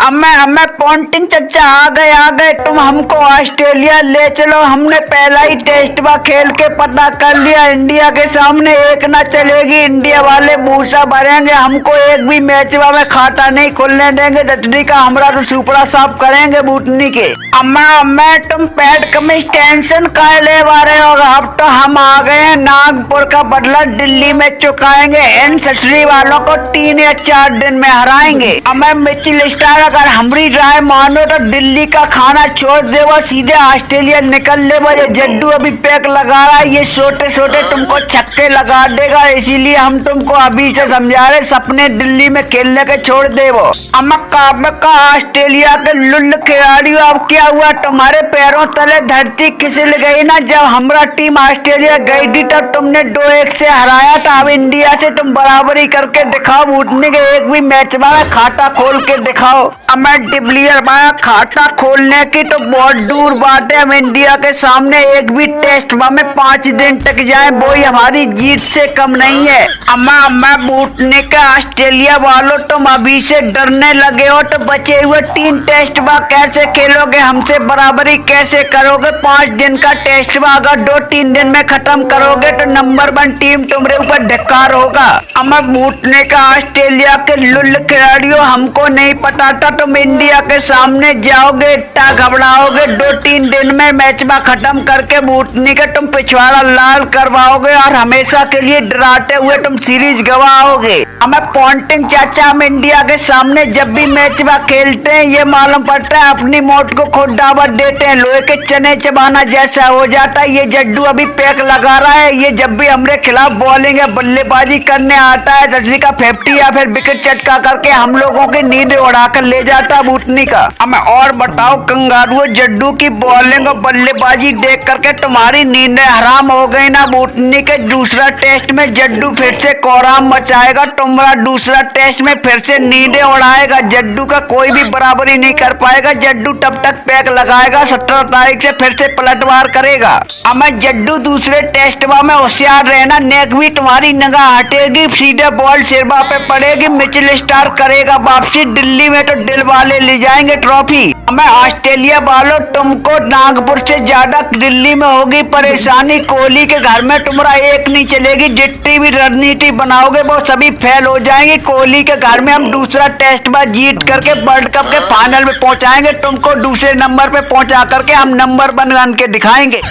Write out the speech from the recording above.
अम्मे Ponting चचा आ गए तुम हमको ऑस्ट्रेलिया ले चलो। हमने पहला ही टेस्ट बा खेल के पता कर लिया, इंडिया के सामने एक ना चलेगी। इंडिया वाले भूसा भरेंगे, हमको एक भी मैच में खाता नहीं खुलने देंगे। जटनी का हमरा तो सुपड़ा साफ करेंगे बूटनी के। अम्मा तुम पैड कमीज टेंशन का ले बारे होगा। अब तो हम आ गए हैं, नागपुर का बदला दिल्ली में चुकाएंगे। इन ससुरी वालों को 3 या 4 दिन में हराएंगे। अम्मा मिचेल स्टार अगर हमारी राय मानो तो दिल्ली का खाना छोड़ दे, वो सीधे ऑस्ट्रेलिया निकल ले। ये जड्डू अभी पैक लगा रहा है, ये छोटे छोटे तुमको छक्के लगा देगा। इसीलिए हम तुमको अभी से समझा रहे, सपने दिल्ली में खेलने के छोड़ दे। वो अम्मा का ऑस्ट्रेलिया के लुल्ल खिलाड़ियों, अब क्या हुआ? तुम्हारे पैरों तले धरती खिसल गई ना। जब हमारा टीम ऑस्ट्रेलिया गई थी तब तुमने 2-1 से हराया था। अब इंडिया से तुम बराबरी करके दिखाओ। उठने के एक भी मैच में खाता खोल के दिखाओ। हमें डिप्लियर में खाता खोलने की तो बहुत दूर बात है। हम इंडिया के सामने एक भी टेस्ट में 5 दिन तक जाए, वो ही हमारी जीत से कम नहीं है। अम्मा बूटने के ऑस्ट्रेलिया वालों, तुम अभी से डरने लगे हो तो बचे हुए 3 टेस्ट में कैसे खेलोगे? हमसे बराबरी कैसे करोगे? 5 दिन का टेस्ट में अगर 2-3 दिन में खत्म करोगे तो नंबर 1 टीम तुम्हारे ऊपर धिक्कार होगा। अम्मा बूटने का ऑस्ट्रेलिया के लुल्ल खिलाड़ियों, हमको नहीं पता था तुम इंडिया के सामने जाओगे, इतना घबराओगे। 2-3 दिन में मैच में खत्म करके बूटने के तुम पिछवाड़ा लाल करवाओगे और हमेशा के लिए डराते हुए तुम सीरीज गवाओगे। हमें पॉन्टिंग चाचा, हम इंडिया के सामने जब भी मैच में खेलते हैं ये मालूम पड़ता है अपनी मौत को खुद दावत देते हैं। लोहे के चने चबाना जैसा हो जाता है। ये जड्डू अभी पैक लगा रहा है, ये जब भी हमारे खिलाफ बॉलिंग या बल्लेबाजी करने आता है जर्सी का 50 या फिर विकेट चटका करके हम लोगों की नींद उड़ाकर ले जाता है बूटनी का। हमें और बताओ कंगारुओं, जड्डू की बॉलिंग और बल्लेबाजी देख करके तुम्हारी नींदें हराम हो गई ना बूटनी के? दूसरा टेस्ट में जड्डू फिर से कोहराम मचाएगा, तुम्हारा दूसरा टेस्ट में फिर से नींदें उड़ाएगा। जड्डू का कोई भी बराबरी नहीं कर पाएगा। जड्डू तब तक पैक लगाएगा, 17 तारीख से फिर से पलटवार करेगा। हमें जड्डू दूसरे टेस्ट में होशियार रहना, नेक भी तुम्हारी निगाह हटेगी, सीधे बॉल सिरबा पे पड़ेगी। मिचेल स्टार करेगा वापसी, दिल्ली में तो दिल वाले ले जाएंगे ट्रॉफी। हमें ऑस्ट्रेलिया वालों, तुमको नागपुर से ज्यादा दिल्ली में होगी परेशानी। कोहली के घर में तुम्हारा एक नहीं चलेगी, जितनी भी रणनीति बनाओगे वो सभी फेल हो जाएंगी। कोहली के घर में हम दूसरा टेस्ट में जीत करके वर्ल्ड कप के फाइनल में पहुंचाएंगे। तुमको दूसरे नंबर पे पहुंचा करके हम नंबर 1 रन के दिखाएंगे।